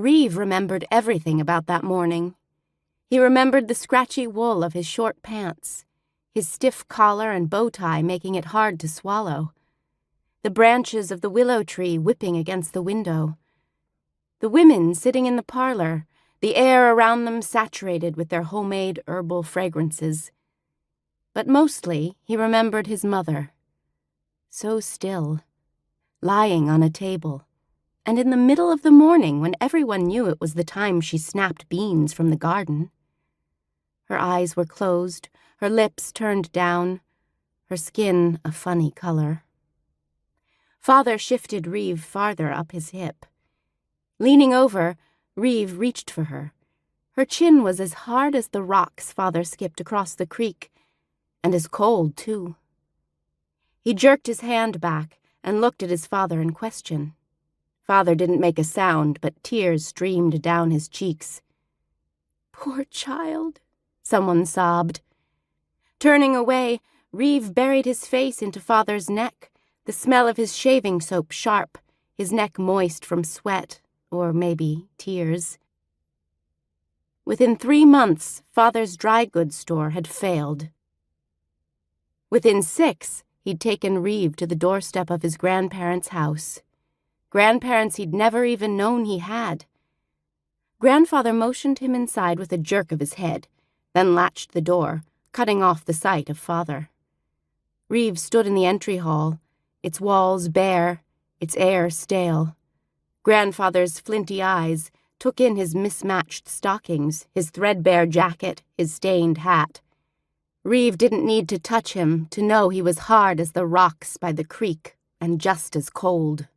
Reeve remembered everything about that morning. He remembered the scratchy wool of his short pants, his stiff collar and bow tie making it hard to swallow, the branches of the willow tree whipping against the window, the women sitting in the parlor, the air around them saturated with their homemade herbal fragrances. But mostly he remembered his mother, so still, lying on a table, and in the middle of the morning when everyone knew it was the time she snapped beans from the garden. Her eyes were closed, her lips turned down, her skin a funny color. Father shifted Reeve farther up his hip. Leaning over, Reeve reached for her. Her chin was as hard as the rocks Father skipped across the creek, and as cold, too. He jerked his hand back and looked at his father in question. Father didn't make a sound, but tears streamed down his cheeks. "Poor child," someone sobbed. Turning away, Reeve buried his face into Father's neck, the smell of his shaving soap sharp, his neck moist from sweat, or maybe tears. Within 3 months, Father's dry goods store had failed. Within 6, he'd taken Reeve to the doorstep of his grandparents' house. Grandparents he'd never even known he had. Grandfather motioned him inside with a jerk of his head, then latched the door, cutting off the sight of Father. Reeve stood in the entry hall, its walls bare, its air stale. Grandfather's flinty eyes took in his mismatched stockings, his threadbare jacket, his stained hat. Reeve didn't need to touch him to know he was hard as the rocks by the creek and just as cold.